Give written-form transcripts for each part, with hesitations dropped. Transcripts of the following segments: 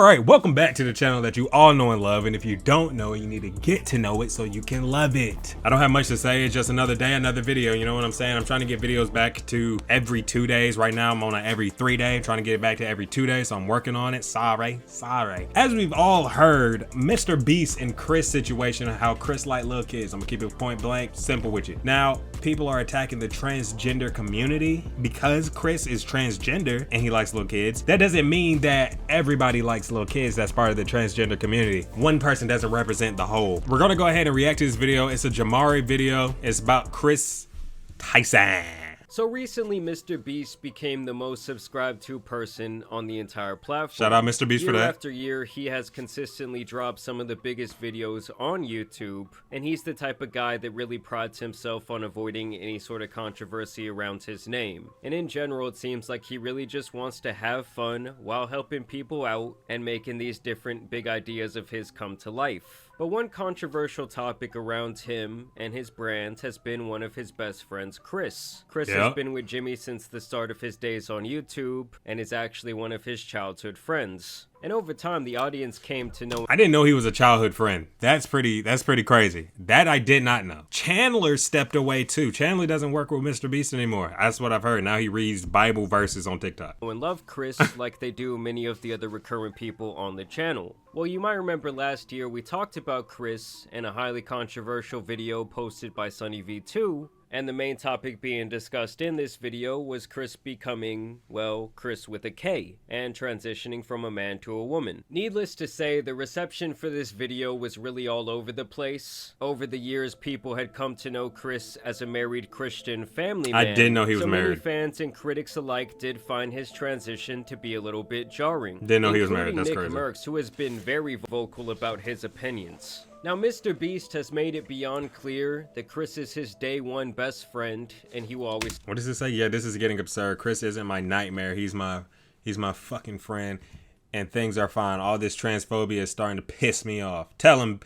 Alright, welcome back to the channel that you all know and love, and if you don't know it, you need to get to know it so you can love it. I don't have much to say, it's just another day, another video, you know what I'm saying? I'm trying to get videos back to every 2 days. Right now I'm on an every 3 day, trying to get it back to every 2 days, so I'm working on it. Sorry. As we've all heard, Mr.Beast and Chris situation, how Chris like little kids. I'm gonna keep it point blank, simple with you. Now, people are attacking the transgender community because Chris is transgender and he likes little kids. That doesn't mean that everybody likes little kids that's part of the transgender community. One person doesn't represent the whole. We're gonna go ahead and react to this video. It's a Jamari video. It's about Chris Tyson. So recently, Mr.Beast became the most subscribed to person on the entire platform. Shout out Mr.Beast for that. Year after year, he has consistently dropped some of the biggest videos on YouTube, and he's the type of guy that really prides himself on avoiding any sort of controversy around his name. And in general, it seems like he really just wants to have fun while helping people out and making these different big ideas of his come to life. But one controversial topic around him and his brand has been one of his best friends, Chris. Chris has been with Jimmy since the start of his days on YouTube and is actually one of his childhood friends. And over time, the audience came to know. I didn't know he was a childhood friend. That's pretty crazy. That I did not know. Chandler stepped away too. Chandler doesn't work with Mr.Beast anymore. That's what I've heard. Now he reads Bible verses on TikTok. And love Chris like they do many of the other recurrent people on the channel. Well, you might remember last year we talked about Chris in a highly controversial video posted by SunnyV2. And the main topic being discussed in this video was Chris becoming, well, Chris with a K, and transitioning from a man to a woman. Needless to say, the reception for this video was really all over the place. Over the years, people had come to know Chris as a married Christian family man. I didn't know he was married. Many fans and critics alike did find his transition to be a little bit jarring. Didn't know he was married, that's crazy. Nick Merckx, who has been very vocal about his opinions. Now, Mr.Beast has made it beyond clear that Chris is his day one best friend, and he will always— What does it say? Yeah, this is getting absurd. Chris isn't my nightmare. He's my fucking friend, and things are fine. All this transphobia is starting to piss me off. Tell him,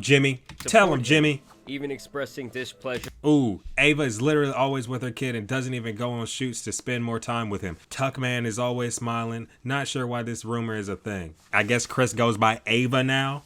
Jimmy. Tell him, Jimmy. Even expressing displeasure. Ooh, Ava is literally always with her kid and doesn't even go on shoots to spend more time with him. Tuckman is always smiling. Not sure why this rumor is a thing. I guess Chris goes by Ava now.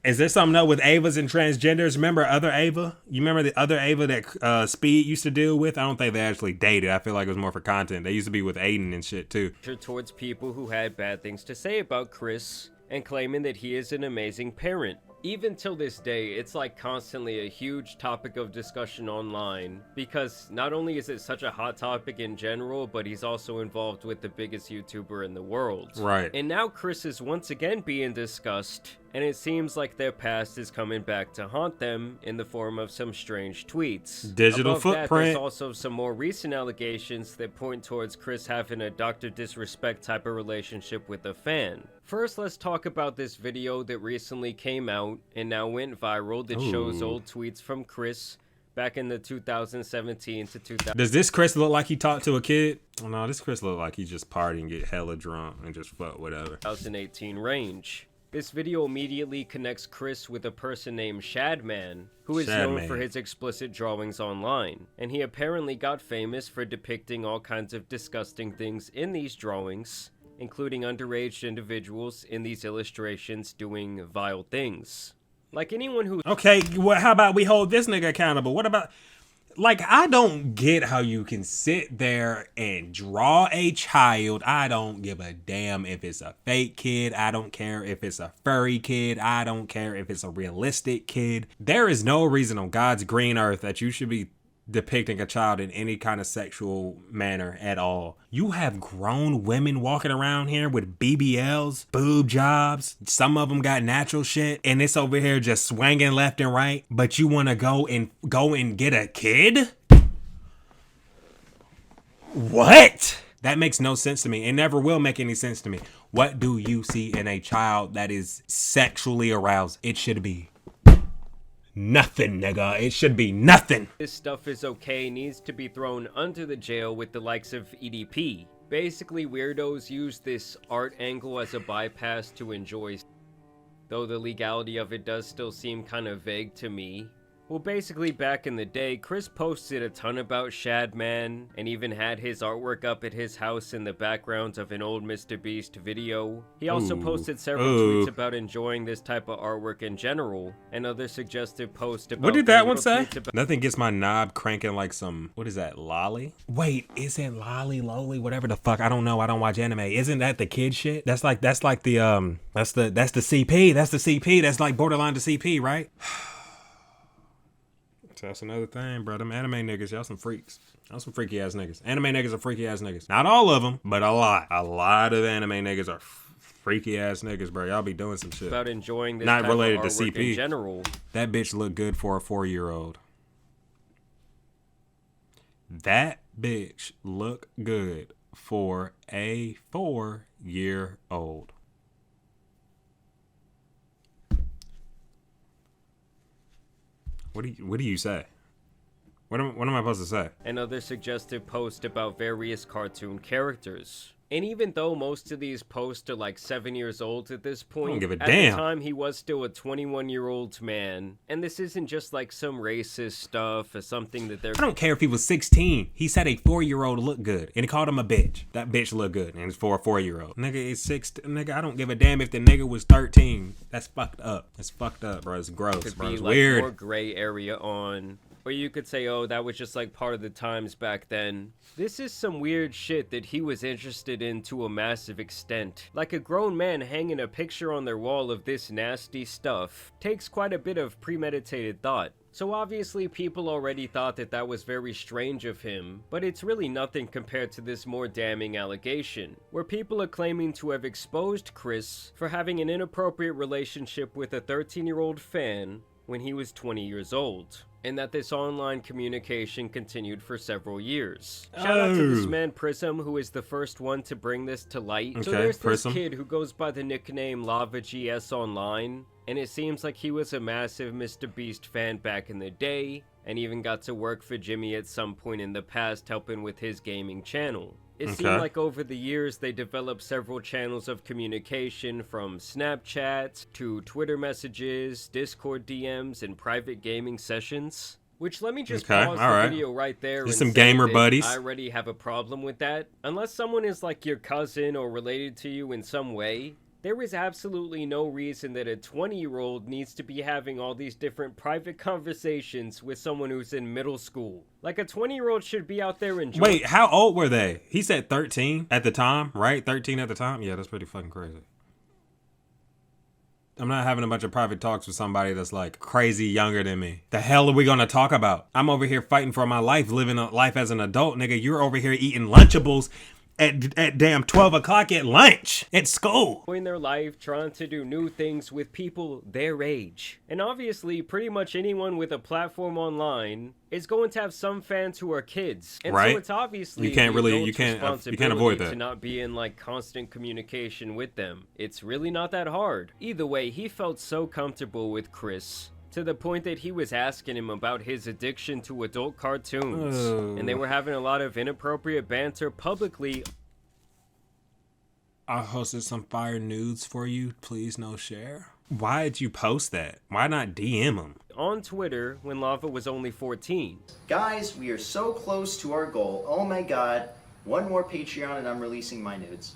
Is there something up with Avas and transgenders? Remember other Ava? You remember the other Ava that Speed used to deal with? I don't think they actually dated. I feel like it was more for content. They used to be with Aiden and shit too. Towards people who had bad things to say about Chris and claiming that he is an amazing parent. Even till this day, it's like constantly a huge topic of discussion online, because not only is it such a hot topic in general, but he's also involved with the biggest YouTuber in the world. Right. And now Chris is once again being discussed, and it seems like their past is coming back to haunt them in the form of some strange tweets. Digital Above footprint. That, there's also some more recent allegations that point towards Chris having a Dr. Disrespect type of relationship with a fan. First, let's talk about this video that recently came out and now went viral that shows old tweets from Chris back in the 2017 to 2000. Does this Chris look like he talked to a kid? Oh, no, this Chris look like he just party and get hella drunk and just fuck whatever. 2018 range. This video immediately connects Chris with a person named Shadman, who is known for his explicit drawings online. And he apparently got famous for depicting all kinds of disgusting things in these drawings, including underage individuals in these illustrations doing vile things. Like anyone who— Okay, well, how about we hold this nigga accountable? What about— like, I don't get how you can sit there and draw a child. I don't give a damn if it's a fake kid. I don't care if it's a furry kid. I don't care if it's a realistic kid. There is no reason on God's green earth that you should be depicting a child in any kind of sexual manner at all. You have grown women walking around here with BBLs, boob jobs. Some of them got natural shit, and it's over here just swinging left and right. But you want to go and get a kid? What? That makes no sense to me. It never will make any sense to me. What do you see in a child that is sexually aroused? It should be nothing, nigga. It should be nothing. This stuff is okay needs to be thrown under the jail with the likes of EDP. Basically, weirdos use this art angle as a bypass to enjoy, though the legality of it does still seem kind of vague to me. Well, basically back in the day, Chris posted a ton about Shadman and even had his artwork up at his house in the background of an old Mr.Beast video. He also posted several tweets about enjoying this type of artwork in general, and other suggestive posts about— What did that one say? Nothing gets my knob cranking like some, what is that, lolly? Wait, isn't lolly, lolly, whatever the fuck? I don't know. I don't watch anime. Isn't that the kid shit? That's like the CP. That's the CP. That's like borderline the CP, right? That's another thing, bro. Them anime niggas, y'all some freaks. Y'all some freaky ass niggas. Anime niggas are freaky ass niggas. Not all of them, but a lot. A lot of the anime niggas are freaky ass niggas, bro. Y'all be doing some shit. About enjoying this not type related of to artwork CP. in general. That bitch look good for a 4-year-old. That bitch look good for a 4-year-old. What do you say? What am I supposed to say? And other suggestive posts about various cartoon characters. And even though most of these posts are like 7 years old at this point, I don't give a at damn. the time he was still a 21-year-old man. And this isn't just like some racist stuff or something that they're— I don't care if he was 16. He said a 4-year-old looked good, and he called him a bitch. That bitch looked good, and it's for a 4-year-old. Nigga is 6. Nigga, I don't give a damn if the nigga was 13. That's fucked up. That's fucked up, bro. It's gross, could bro. be It's like weird. more gray area on. Or you could say, oh, that was just like part of the times back then. This is some weird shit that he was interested in to a massive extent. Like a grown man hanging a picture on their wall of this nasty stuff takes quite a bit of premeditated thought. So obviously people already thought that that was very strange of him, but it's really nothing compared to this more damning allegation, where people are claiming to have exposed Chris for having an inappropriate relationship with a 13-year-old fan when he was 20 years old. And that this online communication continued for several years. Shout out to this man Prism, who is the first one to bring this to light. Okay, so there's Prism. this kid who goes by the nickname LavaGS Online, and it seems like he was a massive Mr.Beast fan back in the day, and even got to work for Jimmy at some point in the past helping with his gaming channel. It seemed like over the years they developed several channels of communication, from Snapchat to Twitter messages, Discord DMs, and private gaming sessions. Which, let me just pause the video right there and some say gamer that buddies. I already have a problem with that. Unless someone is like your cousin or related to you in some way, there is absolutely no reason that a 20-year-old needs to be having all these different private conversations with someone who's in middle school. Like, a 20-year-old should be out there enjoying— Wait, how old were they? He said 13 at the time, right? 13 at the time? Yeah, that's pretty fucking crazy. I'm not having a bunch of private talks with somebody that's like crazy younger than me. The hell are we gonna talk about? I'm over here fighting for my life, living a life as an adult, nigga. You're over here eating Lunchables at damn 12 o'clock at lunch at school. In their life, trying to do new things with people their age. And obviously, pretty much anyone with a platform online is going to have some fans who are kids. And right? So it's obviously you can't avoid that. To not be in like constant communication with them. It's really not that hard. Either way, he felt so comfortable with Chris, to the point that he was asking him about his addiction to adult cartoons. And they were having a lot of inappropriate banter publicly. I hosted some fire nudes for you. Please no share. Why did you post that? Why not DM him? On Twitter when Lava was only 14. Guys, we are so close to our goal. Oh my god. One more Patreon and I'm releasing my nudes.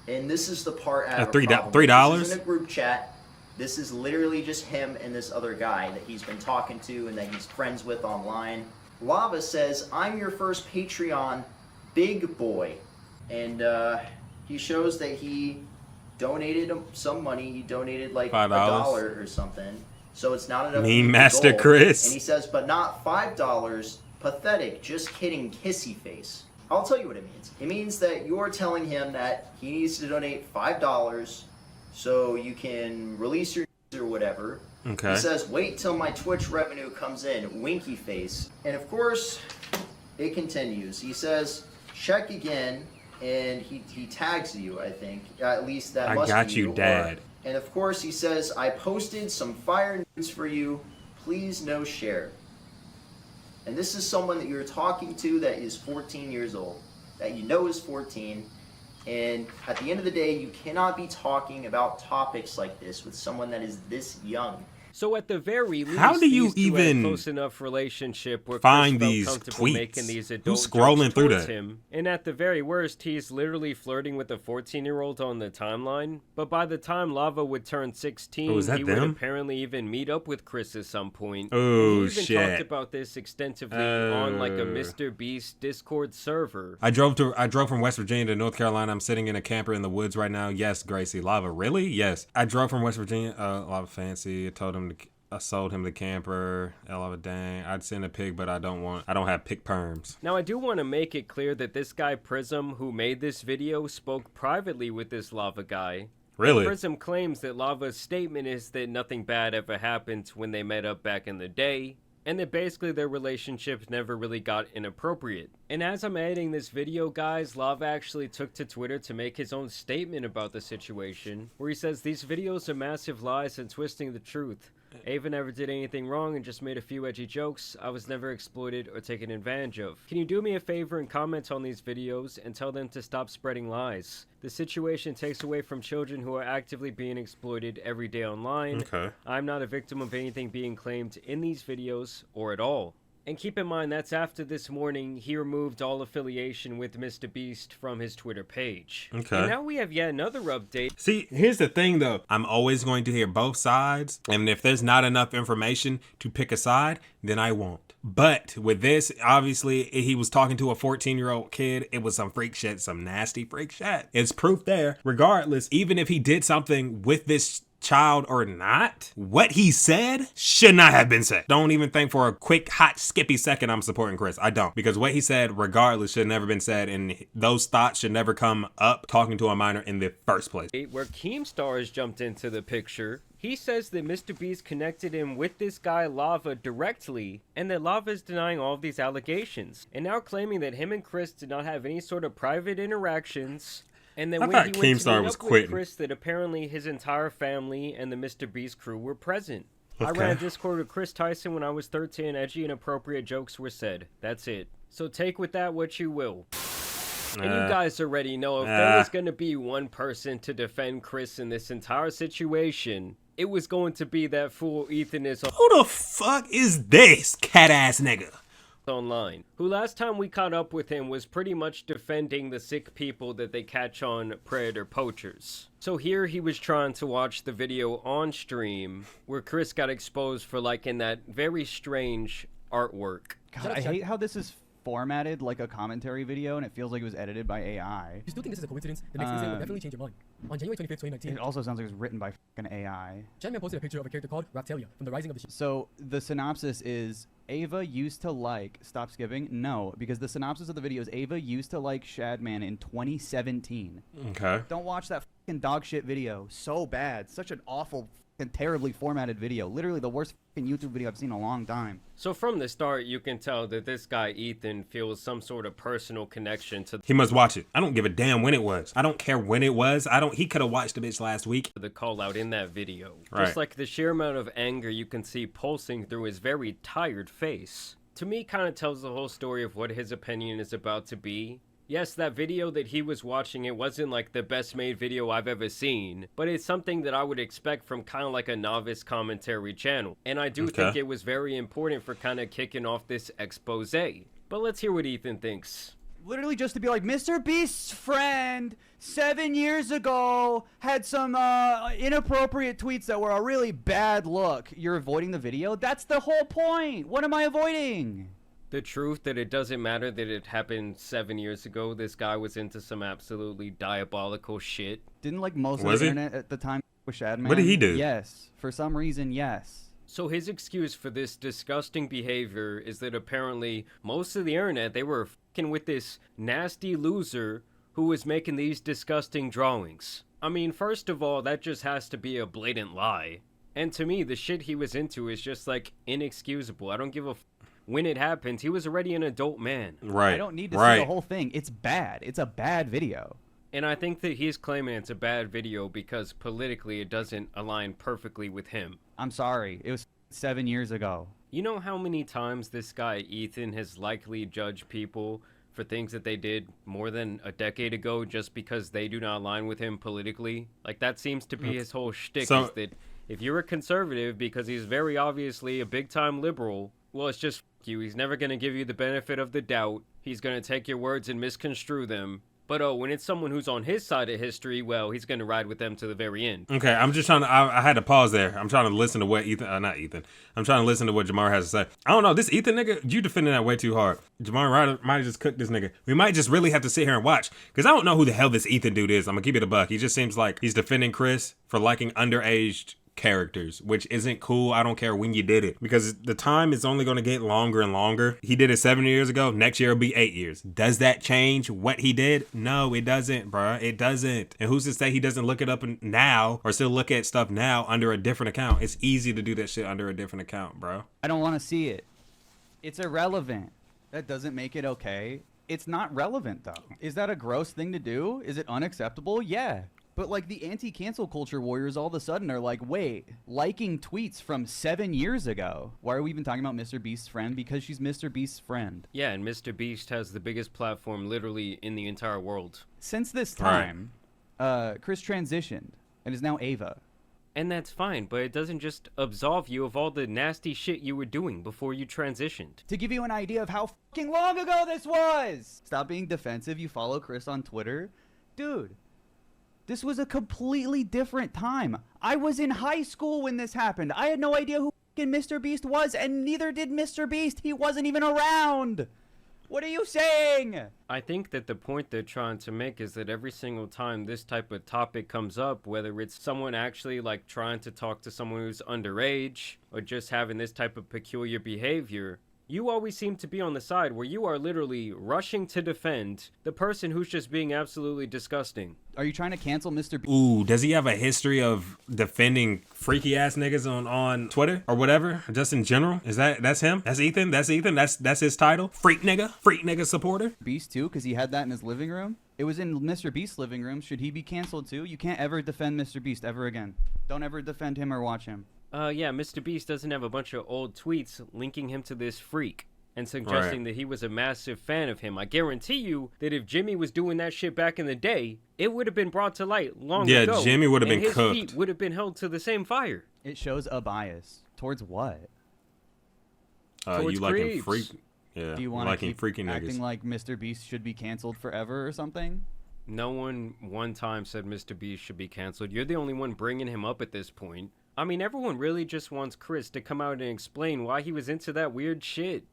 And this is the part out of $3? This is in a group chat. This is literally just him and this other guy that he's been talking to and that he's friends with online. Lava says, I'm your first Patreon big boy. And he shows that he donated some money. He donated like $5 $1 or something. So it's not enough. Mean Master Chris. And he says, but not $5. Pathetic. Just kidding. Kissy face. I'll tell you what it means. It means that you're telling him that he needs to donate $5 so you can release your or whatever. Okay. He says, wait till my Twitch revenue comes in. Winky face. And of course, it continues. He says, check again. And he tags you, I think. At least that must be you. I got you, Dad. And of course, he says, I posted some fire news for you. Please no share. And this is someone that you're talking to that is 14 years old. That you know is 14. And at the end of the day, you cannot be talking about topics like this with someone that is this young. So at the very least, how do you these two had a even close enough relationship where find Chris these felt comfortable tweets? making these adult Who's scrolling jokes through towards that? him. And at the very worst, he's literally flirting with a 14-year-old on the timeline. But by the time Lava would turn 16, Oh, is that he would them? apparently even meet up with Chris at some point. Oh, and he even shit. talked about this extensively on like a Mr.Beast Discord server. I drove from West Virginia to North Carolina. I'm sitting in a camper in the woods right now. Yes, Gracie. Lava, really? Yes. I drove from West Virginia. Lava fancy. I sold him the camper. Lava dang. I'd send a pic, but I don't have pic perms. Now I do want to make it clear that this guy Prism, who made this video, spoke privately with this Lava guy. Really? Prism claims that Lava's statement is that nothing bad ever happened when they met up back in the day, and that basically their relationship never really got inappropriate. And as I'm editing this video, guys, Lava actually took to Twitter to make his own statement about the situation, where he says these videos are massive lies and twisting the truth. Ava never did anything wrong and just made a few edgy jokes. I was never exploited or taken advantage of. Can you do me a favor and comment on these videos and tell them to stop spreading lies? The situation takes away from children who are actively being exploited every day online. Okay. I'm not a victim of anything being claimed in these videos or at all. And keep in mind, that's after this morning, he removed all affiliation with Mr.Beast from his Twitter page. Okay. And now we have yet another update. See, here's the thing though. I'm always going to hear both sides. And if there's not enough information to pick a side, then I won't. But with this, obviously, he was talking to a 14-year-old kid. It was some freak shit, some nasty freak shit. It's proof there. Regardless, even if he did something with this child or not, what he said should not have been said. Don't even think for a quick, hot, skippy second I'm supporting Chris. I don't. Because what he said, regardless, should have never been said, and those thoughts should never come up talking to a minor in the first place. Where Keemstar has jumped into the picture. He says that Mr.Beast connected him with this guy Lava directly, and that Lava is denying all of these allegations, and now claiming that him and Chris did not have any sort of private interactions. And then when he went to meet up with Chris, that apparently his entire family and the Mr.Beast crew were present. Okay. I ran a Discord with Chris Tyson when I was 13. Edgy, inappropriate jokes were said. That's it. So take with that what you will. And you guys already know, if there was going to be one person to defend Chris in this entire situation, it was going to be that fool Ethan is. Who the fuck is this cat-ass nigga? Online, who last time we caught up with him was pretty much defending the sick people that they catch on predator poachers. So here he was trying to watch the video on stream where Chris got exposed for liking that very strange artwork. God, I hate how this is formatted like a commentary video and it feels like it was edited by AI. If you still think this is a coincidence, the next incident will definitely change your mind. On January 25th, 2019, it also sounds like it was written by fucking AI. Shanman posted a picture of a character called Raptalia from the Rising of the Sheep. So the synopsis is Ava used to like stop skipping. No, because the synopsis of the video is Ava used to like Shadman in 2017. Okay. Don't watch that fucking dog shit video. So bad. Such an awful and terribly formatted video. Literally the worst fucking YouTube video I've seen in a long time. So from the start, you can tell that this guy Ethan feels some sort of personal connection to. He must watch it. I don't give a damn when it was. I don't care when it was. He could have watched the bitch last week. The call out in that video. Right. Just like the sheer amount of anger you can see pulsing through his very tired face. To me, kind of tells the whole story of what his opinion is about to be. Yes, that video that he was watching, it wasn't like the best made video I've ever seen, but it's something that I would expect from kind of like a novice commentary channel. And I do think it was very important for kind of kicking off this expose. But let's hear what Ethan thinks. Literally just to be like, Mr. Beast's friend 7 years ago had some inappropriate tweets that were a really bad look. You're avoiding the video? That's the whole point. What am I avoiding? The truth that it doesn't matter that it happened 7 years ago. This guy was into some absolutely diabolical shit. Didn't like most of the internet at the time with Shadman? What did he do? Yes. For some reason, yes. So his excuse for this disgusting behavior is that apparently most of the internet, they were fucking with this nasty loser who was making these disgusting drawings. I mean, first of all, that just has to be a blatant lie. And to me, the shit he was into is just like inexcusable. I don't give a when it happened, he was already an adult man. Right. I don't need to see the whole thing. It's bad. It's a bad video. And I think that he's claiming it's a bad video because politically it doesn't align perfectly with him. I'm sorry. It was 7 years ago. You know how many times this guy Ethan has likely judged people for things that they did more than a decade ago just because they do not align with him politically? Like, that seems to be his whole shtick, is that If you're a conservative because he's very obviously a big-time liberal, well, it's just f you. He's never going to give you the benefit of the doubt. He's going to take your words and misconstrue them. But oh, when it's someone who's on his side of history, well, he's going to ride with them to the very end. Okay, I'm just trying to, I had to pause there. I'm trying to listen to what not Ethan. I'm trying to listen to what Jamar has to say. I don't know, this Ethan nigga, you defending that way too hard. Jamar might have just cooked this nigga. We might just really have to sit here and watch, because I don't know who the hell this Ethan dude is. I'm going to keep it a buck. He just seems like he's defending Chris for liking underaged characters, which isn't cool. I don't care when you did it, because the time is only going to get longer and longer. He did it 7 years ago. Next year will be 8 years. Does that change what he did? No, it doesn't, bro. It doesn't. And who's to say he doesn't look it up now or still look at stuff now under a different account? It's easy to do that shit under a different account, bro. I don't want to see it. It's irrelevant. That doesn't make it okay. It's not relevant, though. Is that a gross thing to do? Is it unacceptable? Yeah. But like the anti-cancel culture warriors all of a sudden are like, wait, liking tweets from 7 years ago. Why are we even talking about Mr. Beast's friend? Because she's Mr. Beast's friend. Yeah, and Mr. Beast has the biggest platform literally in the entire world. Since this time, Chris transitioned and is now Ava. And that's fine, but it doesn't just absolve you of all the nasty shit you were doing before you transitioned. To give you an idea of how fucking long ago this was! Stop being defensive. You follow Chris on Twitter. Dude. This was a completely different time. I was in high school when this happened. I had no idea who fucking Mr. Beast was, and neither did Mr. Beast. He wasn't even around. What are you saying? I think that the point they're trying to make is that every single time this type of topic comes up, whether it's someone actually like trying to talk to someone who's underage or just having this type of peculiar behavior, you always seem to be on the side where you are literally rushing to defend the person who's just being absolutely disgusting. Are you trying to cancel Mr. Beast? Ooh, does he have a history of defending freaky ass niggas on Twitter or whatever? Just in general? That's him? That's Ethan? That's his title? Freak nigga supporter? Beast too, because he had that in his living room. It was in Mr. Beast's living room. Should he be canceled too? You can't ever defend Mr. Beast ever again. Don't ever defend him or watch him. Yeah, Mr. Beast doesn't have a bunch of old tweets linking him to this freak and suggesting that he was a massive fan of him. I guarantee you that if Jimmy was doing that shit back in the day, it would have been brought to light long ago. Yeah, Jimmy would have been his cooked. Feet would have been held to the same fire. It shows a bias. Towards what? Towards you liking creeps. freak? Yeah, Do you want to liking keep freaky acting niggas. like Mr. Beast should be canceled forever or something? No one time said Mr. Beast should be canceled. You're the only one bringing him up at this point. I mean, everyone really just wants Chris to come out and explain why he was into that weird shit.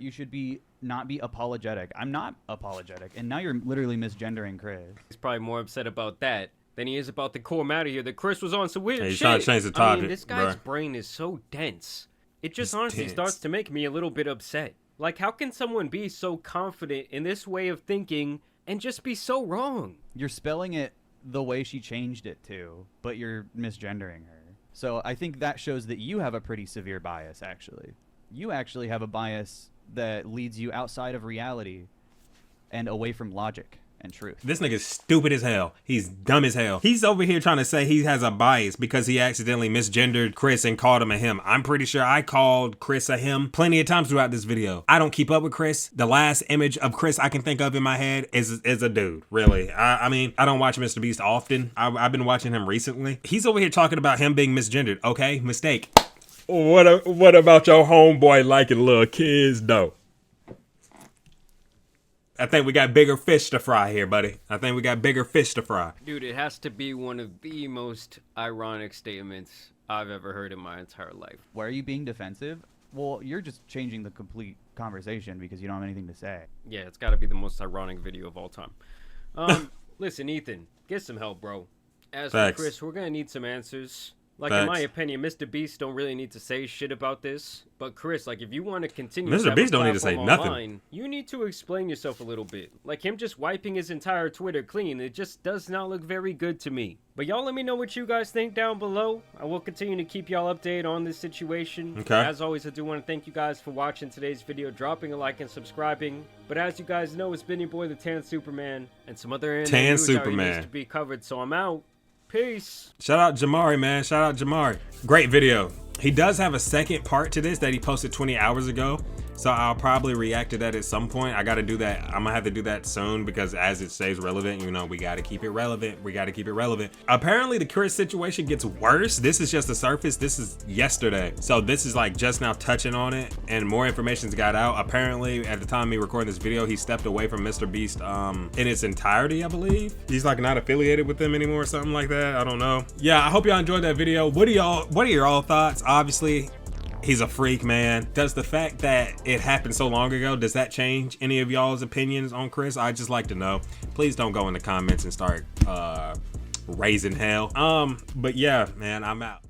You should not be apologetic. I'm not apologetic, and now you're literally misgendering Chris. He's probably more upset about that than he is about the core matter here that Chris was on some weird Hey, he's shit. trying to change the I topic, mean, this guy's bruh. brain is so dense. It just It's honestly dense. starts to make me a little bit upset. Like, how can someone be so confident in this way of thinking and just be so wrong? You're spelling it the way she changed it to, but you're misgendering her. So I think that shows that you have a pretty severe bias, actually. You actually have a bias that leads you outside of reality and away from logic and truth. This nigga's stupid as hell. He's dumb as hell. He's over here trying to say he has a bias because he accidentally misgendered Chris and called him a him. I'm pretty sure I called Chris a him plenty of times throughout this video. I don't keep up with Chris. The last image of Chris I can think of in my head is a dude, really. I mean, I don't watch Mr. Beast often. I've been watching him recently. He's over here talking about him being misgendered. Okay, mistake. What about your homeboy liking little kids, though? I think we got bigger fish to fry here, buddy. I think we got bigger fish to fry. Dude, it has to be one of the most ironic statements I've ever heard in my entire life. Why are you being defensive? Well, you're just changing the complete conversation because you don't have anything to say. Yeah, it's got to be the most ironic video of all time. Listen, Ethan, get some help, bro. As Facts. for Chris, we're going to need some answers. Like, Facts. in my opinion, Mr. Beast don't really need to say shit about this. But Chris, like, if you want to continue Mr. to have Beast a don't need to say platform nothing. online, you need to explain yourself a little bit. Like, him just wiping his entire Twitter clean, it just does not look very good to me. But y'all let me know what you guys think down below. I will continue to keep y'all updated on this situation. Okay. As always, I do want to thank you guys for watching today's video, dropping a like and subscribing. But as you guys know, it's been your boy, the Tan Superman, and some other anime Tan news already Superman. needs to be covered, so I'm out. Peace. Shout out Jamari, man. Shout out Jamari. Great video. He does have a second part to this that he posted 20 hours ago So I'll probably react to that at some point. I gotta do that. I'm gonna have to do that soon because as it stays relevant, you know, we gotta keep it relevant. We gotta keep it relevant. Apparently the Chris situation gets worse. This is just the surface. This is yesterday. So this is like just now touching on it and more information's got out. Apparently at the time of me recording this video, he stepped away from MrBeast in its entirety, I believe. He's like not affiliated with them anymore or something like that. I don't know. Yeah, I hope y'all enjoyed that video. What are your all thoughts? Obviously, he's a freak, man. Does the fact that it happened so long ago, does that change any of y'all's opinions on Chris? I'd just like to know. Please don't go in the comments and start raising hell. But yeah, man, I'm out.